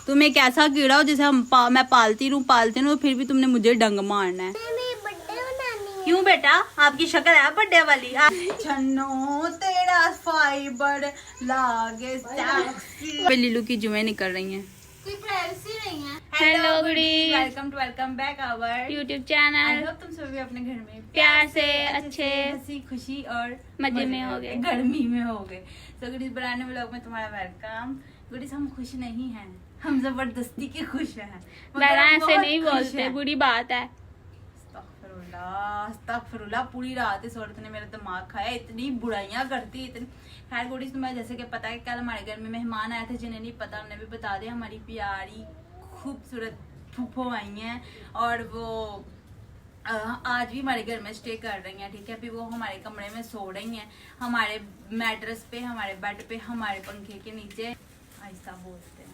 तुम एक ऐसा कीड़ा हो जिसे मैं पालती रहूं फिर भी तुमने मुझे डंग मारना है। क्यों बेटा, आपकी शक्ल है बर्थडे वाली। छन्नो तेरा फाइबर लागे सेक्सी। लीलू की जुएं निकल रही हैं। कोई प्राइवेसी नहीं है। Hello goody, welcome back our YouTube channel. I hope तुम सभी अपने घर में प्यार से अच्छे हंसी खुशी और मजे में हो गए, गर्मी में हो गए। तो गुडीज बनाने व्लॉग में तुम्हारा वेलकम। गुडीज हम खुश नहीं हैं, हम जबरदस्ती के खुश हैं। बेटा ऐसे नहीं बोलते, बुरी बात है। अस्तगफिरुल्लाह, पूरी रात इस औरत ने मेरा दिमाग खाया, इतनी बुराइयां करती इतनी। खैर गुडीज, तुम्हें जैसे कि पता है कल हमारे घर में मेहमान आए थे, जिन्हें नहीं पता उन्हें भी बता दें। हमारी प्यारी खूबसूरत फूफो आई हैं और वो आज भी हमारे घर में स्टे कर रही हैं। ठीक है, अभी वो हमारे कमरे में सो रही हैं, हमारे मैट्रेस पे, हमारे बेड पे, हमारे पंखे के नीचे। ऐसा बोलते हैं।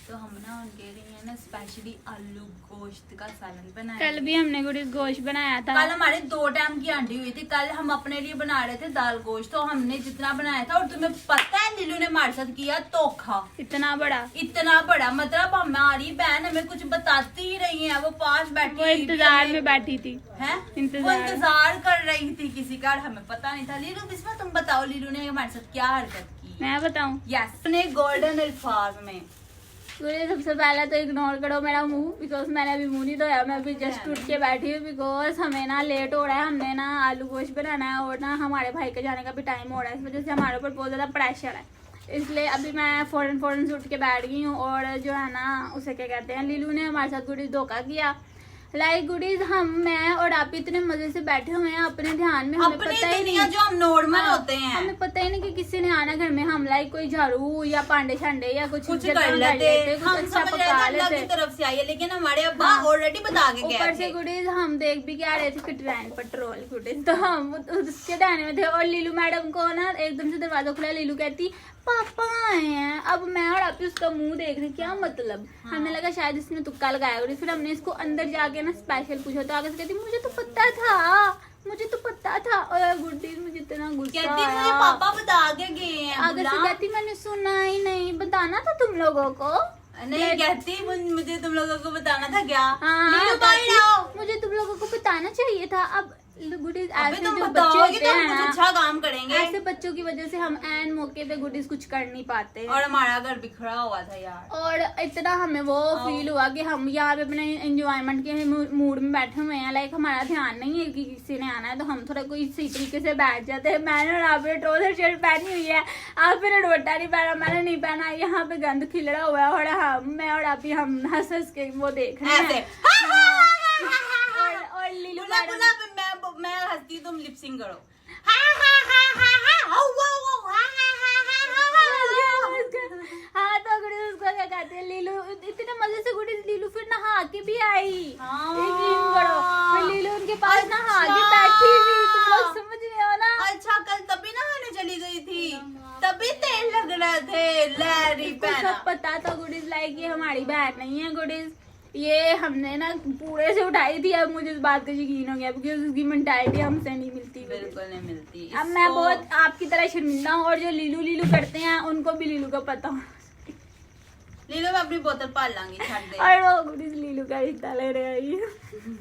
तो हम ना उनके लिए ना स्पेशली आलू गोश्त का सालन बनाया। कल भी हमने गुड़ी गोश्त बनाया था। कल हमारे 2 टाइम की आंटी हुई थी। कल हम अपने लिए बना रहे थे दाल गोश्त, तो हमने जितना बनाया था। और तुम्हें पता है लीलू ने हमारे साथ किया धोखा। इतना बड़ा मतलब हमारी बहन हमें कुछ बताती ही नहीं है। वो पास बैठी, वो इंतजार में बैठी थी। है वो इंतजार कर रही थी किसी का, हमें पता नहीं था। लीलू बिस्मा तुम बताओ, लीलू ने हमारे साथ क्या हरकत की? मैं बताऊं? यस, ने गोल्डन अल्फाज में। सबसे पहले तो इग्नोर करो मेरा मुंह, बिकॉज मैंने अभी मुंह नहीं धोया। मैं अभी जस्ट उठ के बैठी हूँ, बिकॉज हमें ना लेट हो रहा है। हमने ना आलू गोश्त बनाना है और ना हमारे भाई के जाने का भी टाइम हो रहा है। इस वजह से हमारे ऊपर बहुत ज़्यादा प्रेशर है, इसलिए अभी मैं फौरन से उठ के बैठ गई हूँ। और जो है ना, उसे क्या कहते हैं, लीलू ने हमारे साथ गुडीज धोखा किया। लाइक गुडीज, मैं और आप इतने मजे से बैठे हुए हैं अपने ध्यान में, हमें पता ही नहीं जो हम नॉर्मल होते हैं, हमें पता ही नहीं कि किसी ने आना घर में। हम लाइक कोई झाड़ू या पांडे शांडे या कुछ कर लेते, कुछ अच्छा पका लेते। की तरफ से आई है, लेकिन हमारे अब्बा ऑलरेडी बता के गए थे। ऊपर से गुडीज हम देख भी क्या रहे थे, कटराइन पेट्रोल गुडीज, तो हम उसके दाने में थे। और लीलू मैडम को ना एकदम से दरवाजा खुला, लीलू कहती पापा आए हैं। अब मैं और आप उसका मुंह देख रहे, क्या मतलब। हमें लगा शायद इसने तुक्का लगाया। फिर हमने इसको अंदर जाके ना स्पेशल पूछा, तो आगे से कहती मुझे तो पता था। और गुड्डी मुझे इतना गुस्सा आया, मुझे पापा बता के गए हैं। आगे से कहती मैंने सुना ही नहीं, बताना था तुम लोगों को। नहीं कहती मुझे तुम लोगों को बताना था क्या? हाँ, मुझे तुम लोगों को बताना चाहिए था। अब गुडीज ऐसे जो बच्चे होते हैं ना, अच्छा काम करेंगे। ऐसे बच्चों की वजह से हम एन मौके पे गुडीज कुछ कर नहीं पाते हैं। और हमारा घर बिखरा हुआ था यार। और इतना हमें वो फील हुआ कि हम यहाँ पे अपने एंजॉयमेंट के मूड में बैठे हुए हैं। लाइक हमारा ध्यान नहीं है कि किसी ने आना है, तो हम थोड़ा कोई इसी तरीके से बैठ जाते हैं। मैंने और आप ट्राउजर शर्ट पहनी हुई है, आप ने दुपट्टा नहीं पहना, मैंने नहीं पहना। यहाँ पे गंद खिलड़ा हुआ है और मैं और आप ही हम हंस के वो देख रहे हैं। और लीलू मैं हंसती, तुम लिपसिंग करो। हाँ, तो गुडीज उसको क्या कहते हैं, लीलू इतने मजे से गुडीज लीलू फिर नहा के भी आई। यकीन करो, फिर लीलू उनके पास नहा के बैठी हुई। तुम लोग समझ रहे हो ना? अच्छा, कल तभी नहाने चली गई थी, तभी तेल लग रहे थे। लहरी सब पता था गुडीज, लाइक ये हमारी बहन नहीं है गुडीज, ये हमने ना पूरे से उठाई थी। अब मुझे इस बात का यकीन हो गया, क्योंकि उसकी मेंटालिटी हमसे नहीं मिलती, बिल्कुल नहीं मिलती। अब मैं बहुत आपकी तरह शर्मिंदा हूँ। और जो लीलू करते हैं उनको भी लीलू का पता हो। लीलू मैं अपनी बोतल पाल लांगी, छाड़ दे। और वो गुडीज लीलू का रिश्ता ले रही है।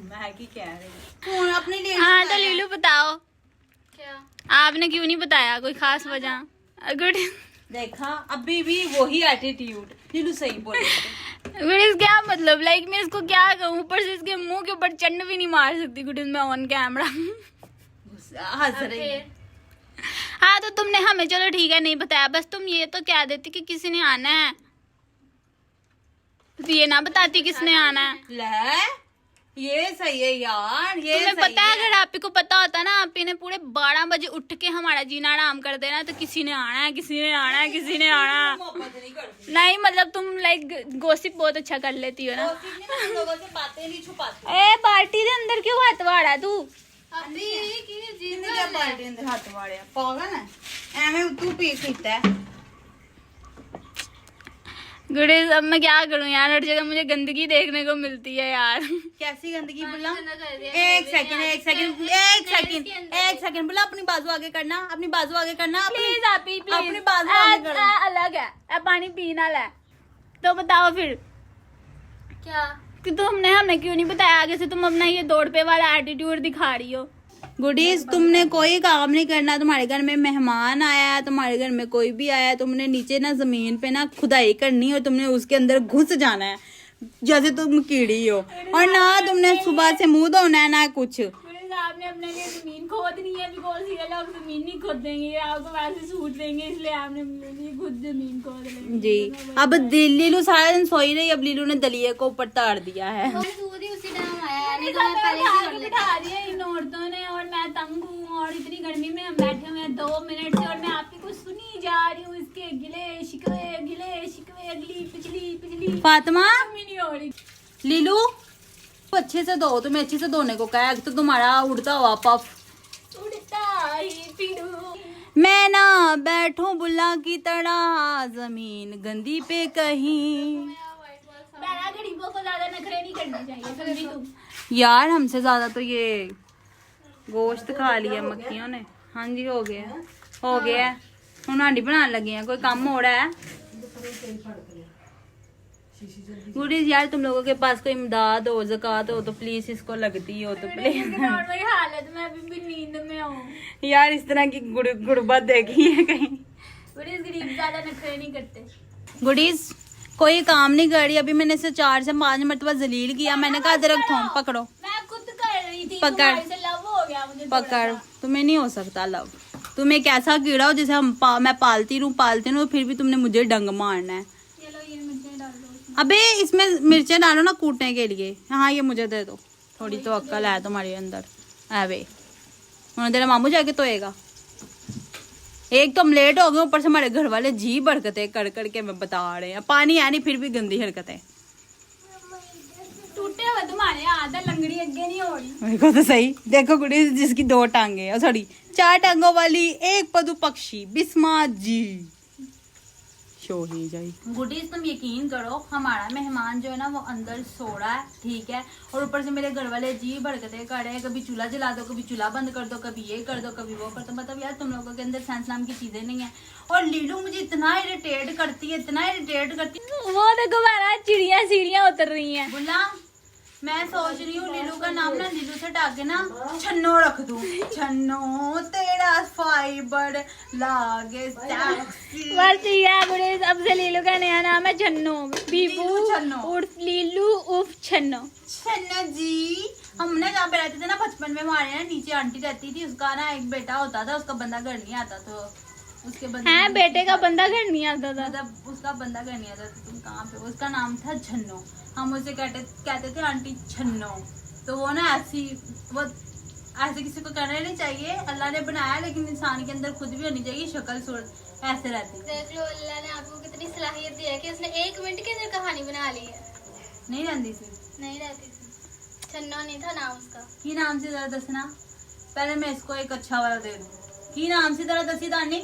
मैं की कह रही हूँ अपनी लिए। हाँ, तो लीलू बताओ, क्या आपने क्यों नहीं बताया? कोई खास वजह? गुड देखा, अभी भी वही एटीट्यूड। लीलू सही बोल गुडीज, क्या मतलब, लाइक मैं इसको क्या कहूँ? ऊपर से इसके मुंह के ऊपर चंड भी नहीं मार सकती गुडीज मैं ऑन कैमरा। हंस रही है। हाँ, तो तुमने हमें चलो ठीक है नहीं बताया, बस तुम ये तो कह देती कि किसी ने आना है, तो ये ना बताती किसने आना है। ले, ये सही है यार, ये तुम्हें पता है, अगर आप ही को पता होता ना, आप ही ने पूरे 12 बजे उठ के हमारा जीना आराम कर देना, तो किसी ने आना है, किसी ने आना है, किसी ने आना। नहीं मतलब तुम लाइक गॉसिप बहुत अच्छा कर लेती हो ना। लोगों से बातें नहीं छुपाती। ए बाल्टी दे अंदर क्यों हाथ वाड़ा तू? बाल्टी अंदर हाथ वाड़े पागल है, एवं तू पी पीता है। गुडीज, अब मैं क्या करूं यार, हर जगह मुझे गंदगी देखने को मिलती है यार। कैसी गंदगी बोला? एक सेकंड बोला, अपनी बाजू आगे करना, अपनी बाजू आगे करना। प्लीज आप ही, प्लीज अपनी बाजू आगे करना। अलग है, पानी पीना है, तो बताओ फिर क्या कि हमने क्यों नहीं बताया आगे से? तुम अपना ये दौड़ पे वाला एटीट्यूड दिखा रही हो। गुडीज, तुमने कोई काम नहीं करना। तुम्हारे घर में मेहमान आया है, तुम्हारे घर में कोई भी आया है, तुमने नीचे ना जमीन पे ना खुदाई करनी है और तुमने उसके अंदर घुस जाना है जैसे तुम कीड़ी हो। और ना तुमने सुबह से मुंह धोना है ना कुछ। आपने अपने लिए जमीन खोदनी है, बिकॉज ये लोग जमीन नहीं खोद देंगे, आपको वैसे सूट देंगे, इसलिए आपने अपने लिए खुद जमीन खोद लेंगे जी। अब लीलू सारा दिन सोई रही, अब लीलू ने दलिये को ऊपर तार दिया है। बिठा दिया इन औरतों ने, और मैं तंग हूँ और इतनी गर्मी में हम बैठे हुए हैं 2 मिनट से, और मैं आपकी कुछ सुनी जा रही हूँ। इसके गिले शिकवे अगली पिछली फातिमा नहीं हो रही। लीलू अच्छे से धो, तुम्हें अच्छे से धोने को कहा है, तो तुम्हारा उड़ता हुआ पफ उड़ता ही फिरूं। मैं ना बैठूं बुल्ला की तरह जमीन गंदी पे कहीं। गरीबों को ज्यादा नखरे नहीं करने चाहिए, समझी तुम? यार हमसे ज्यादा तो ये गोश्त खा लिया मक्खियों ने। हाँ जी, हो गया है। हम हांडी बनाने लगे हैं, कोई काम हो रहा है? गुडीज यार, तुम लोगों के पास कोई इमदाद हो, ज़कात हो तो प्लीज इसको लगती हो तो प्लीज। नॉर्मल हालत में अभी भी नींद में हूँ यार, इस तरह की गुड़बत देखी है कहीं? गरीब ज्यादा नखरे नहीं करते। गुडीज कोई काम नहीं कर रही, अभी मैंने इसे 4 से 5 मरतबा जलील किया। मैंने कहा अदरक थोम पकड़ो। मैं खुद कर रही थी, पकड़। तुम्हारे से लव हो गया मुझे। पकड़। तुम्हें नहीं हो सकता लव। तुम एक ऐसा कीड़ा हो जिसे मैं पालती रहूं फिर भी तुमने मुझे डंग मारना है। चलो ये मिर्चें डाल दो। अबे इसमें मिर्चें डालो ना कूटने के लिए। हाँ, ये मुझे दे दो। थोड़ी तो अक्ल है तुम्हारे अंदर। अबे उन्हें तेरा मामू जाके धोएगा। एक तो हम लेट हो गए, ऊपर से हमारे घर वाले जी बरकतें कर करके मैं बता रहे हैं। पानी है नहीं फिर भी गंदी हरकतें। टूटे हुए तुम्हारे हाथ है, लंगड़ी अगे नहीं हो रही। मेरे को तो सही। देखो गुड़ी, जिसकी 2 टांगे, सॉरी 4 टांगों वाली एक पदु पक्षी, बिस्मा जी शो ही जाई। गुडीज, तुम यकीन करो, हमारा मेहमान जो है ना वो अंदर सो रहा है, ठीक है, और ऊपर से मेरे घर वाले जी भड़कते कर रहे हैं। कभी चूल्हा जला दो, कभी चूल्हा बंद कर दो, कभी ये कर दो, कभी वो कर दो। मतलब यार तुम लोगों के अंदर सेंस नाम की चीजें नहीं है। और लीलू मुझे इतना इरिटेट करती है, इतना इरिटेट करती है। वो देखो मेरा चिड़िया सीढ़ियाँ उतर रही हैं। बोला मैं सोच रही हूँ लीलू का नाम ना लीलू से हटा के ना छन्नो रख दूं। छन्नो तेरा फाइबर लागे सेक्सी। अब से लीलू का नया नाम है छन्नो। बीबू छन्नो। उर्फ लीलू उर्फ छन्नो। छन्नो जी। हमने जहाँ पे रहते थे ना बचपन में, हमारे यहाँ नीचे आंटी रहती थी, उसका ना एक बेटा होता था, उसका बंदा घर नहीं आता तो उसके बेटे का बंदा घर नहीं आता था। मतलब उसका बंदा घर नहीं आता था। तुम कहाँ पे? उसका नाम था छन्नो। हम उसे कहते थे आंटी छन्नो। तो वो ना ऐसे किसी को करना नहीं चाहिए। अल्लाह ने बनाया, लेकिन इंसान के अंदर खुद भी होनी चाहिए शक्ल सूरत, ऐसे रहती। देख लो अल्लाह ने आपको कितनी सलाहियत दी है कि उसने 1 मिनट के अंदर कहानी बना ली है। नहीं रहती थी। छन्नो नहीं था नाम उसका। की नाम से जरा दसना। पहले मैं इसको एक अच्छा वाला दे दूं। की नाम से जरा दसी दानी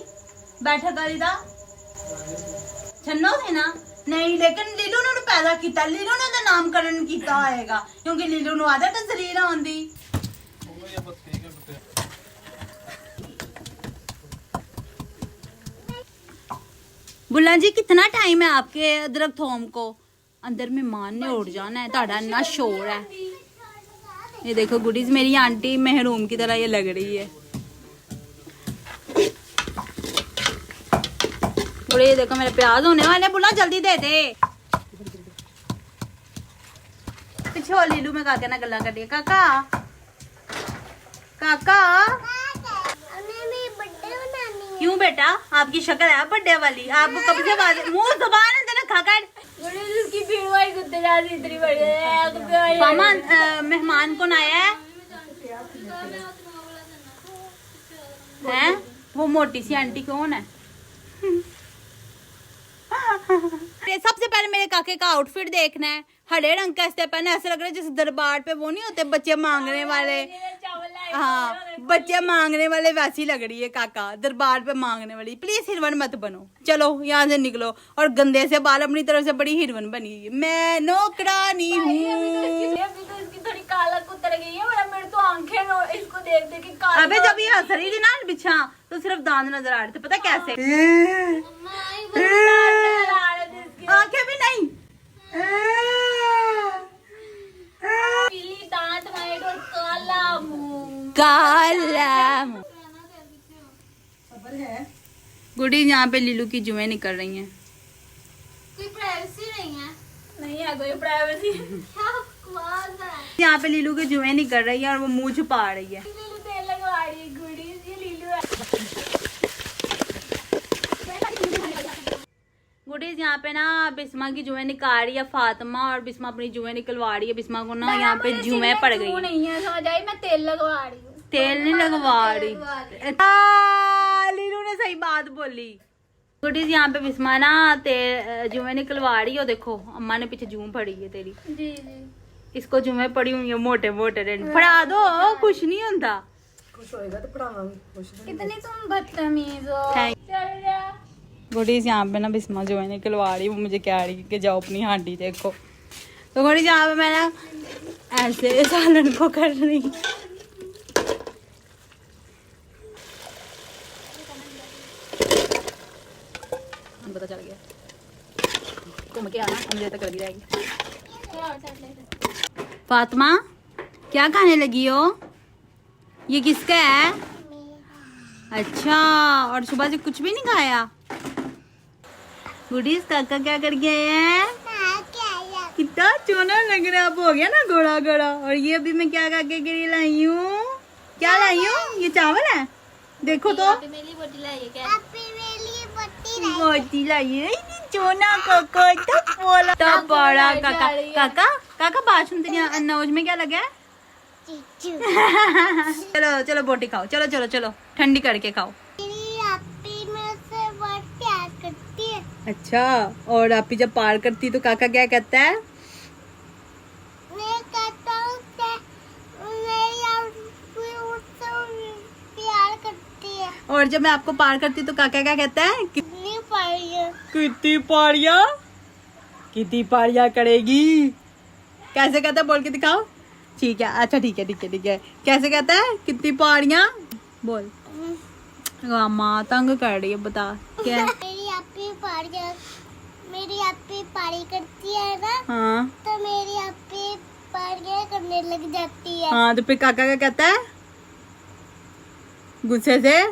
बैठा करी दा छन्नो थे ना? नहीं, लेकिन लीलू ने पैदा किया, लीलू ने तो नामकरण किया होएगा, क्योंकि लीलू नु आदत है जलील होंदी। बुल्ला जी, कितना टाइम है आपके अदरक थोम को? अंदर मेहमान ने उड़ जाना है, ताड़ा ना शोर है। ये देखो गुडीज, मेरी आंटी महरूम की तरह ये लग रही है। ये देखो मेरे प्याज होने वाले। बुला जल्दी दे दे। पीछे हो लीलू में काके ना गल्ला करिए। काका क्यों बेटा? आपकी शक्ल है बर्थडे वाली। आप कब से मुंह जुबान अंदर रखा कर। उसकी भीड़ कुत्ते जैसी इतनी बड़ी है। मामा मेहमान कौन आया है? वो मोटी सी आंटी कौन है? सबसे पहले मेरे काके का आउटफिट देखना है। हरे रंग का इससे पहने, ऐसा लग रहा है जैसे दरबार पे वो नहीं होते बच्चे मांगने वाले। हाँ, बच्चे मांगने वाले वैसी लग रही है काका, दरबार पे मांगने वाली। प्लीज हिरवन मत बनो, चलो यहाँ से निकलो। और गंदे से बाल अपनी तरफ से बड़ी हिरवन बनी। मैं नौकरानी हूँ। थोड़ी काला उतर गई है, मेरे तो आंखें इसको देख देख के काला। अबे जब ये हंस रही थी ना बिछा, तो सिर्फ दांत नजर आ रहे थे। पता कैसे? आंखें भी नहीं। काला गुडीज यहाँ पे लीलू की जुएं निकल रही हैं। कोई प्राइवेसी नहीं है कोई प्राइवेसी। क्या बकवास है। यहाँ पे लीलू की जुएं निकल रही है और वो मुंह छुपा रही है। लीलू तेल लगवा रही है गुडीज, ये लीलू है। गुडीज यहाँ पे ना बिस्मा की जुएं निकाल रही है फातिमा, और बिस्मा अपनी जुएं निकलवा रही है। बिस्मा को ना यहाँ पे जुएं पड़ गई है। नहीं है समझ आई, मैं तेल लगवा रही हूँ। तेल नहीं लगवा रही। लीलू ने सही बात बोली। गुडीज यहाँ पे बिस्मा ना जुएं निकलवा रही है। देखो अम्मा ने पीछे जुएं पड़ी है तेरी। जी जी। इसको जुएं पड़ी हुई है मोटे मोटे। पढ़ा दो, कुछ नहीं होता। कुछ होएगा तो पढ़ाऊंगी। कितनी तुम बदतमीज हो। चल जा। गुडीज यहाँ पे ना बिस्मा जुएं निकलवा रही, वो मुझे कह रही कि जाओ अपनी हांडी देखो। तो गुडीज यहाँ पे मैं ना ऐसे सालन को कर रही। पता चल गया, घूम के आना, मुझे तक लगी रहेगी। फातिमा क्या खाने लगी हो? ये किसका है? अच्छा, और सुबह से कुछ भी नहीं खाया? गुडीज काका क्या कर गए हैं? कितना चोना लग रहा है। अब हो गया ना गोड़ा गोड़ा। और ये अभी मैं क्या काके के लिए लाई हूँ? क्या लाई हूँ? ये चावल है, देखो तो। मेरी बोटी लाई है क्या? बोटी लाई है चोना काका। तब बोला तब बड़ा काका। काका काका बाथरूम तेरी नोज में क्या लगा है? चलो चलो बोटी खाओ, चलो चलो चलो, ठंडी करके खाओ। अच्छा, और आपी जब पार करती तो काका क्या कहता है? और जब मैं आपको पार करती तो काका क्या कहता है? कितनी पारियां? कितनी पारियां करेगी? कैसे कहता है? बोल के दिखाओ। ठीक है, अच्छा ठीक है ठीक है ठीक है। कैसे कहता है? कितनी पारियां बोल। माँ तंग कर रही है, बता क्या? मेरी आपी पारी करती है ना, हाँ तो मेरी आपी पारियां करने लग जाती है। हाँ, तो फिर काका क्या कहता है गुस्से से?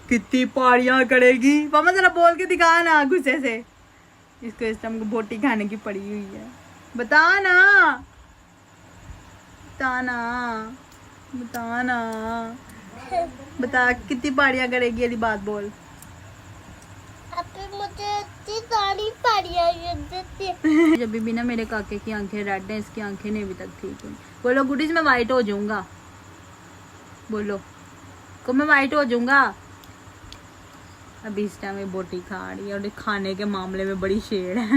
कितनी पारियां करेगी? मामा जरा बोल के दिखा ना गुस्से से। इसको इस टाइम को बोटी खाने की पड़ी हुई है। बता ना, बता ना, बता ना, बता कितनी पारियां करेगी? वाली बात बोल। आपी मुझे इतनी सारी पारियां कर देती है। जब भी ना मेरे काके की आंखें रेड है, इसकी आंखें नहीं अभी तक ठीक हुई। बोलो गुडीज मैं वाइट हो जाऊंगा। बोलो को मैं वाइट हो जाऊंगा। अभी इस टाइम में बोटी खा रही है और खाने के मामले में बड़ी शेर है।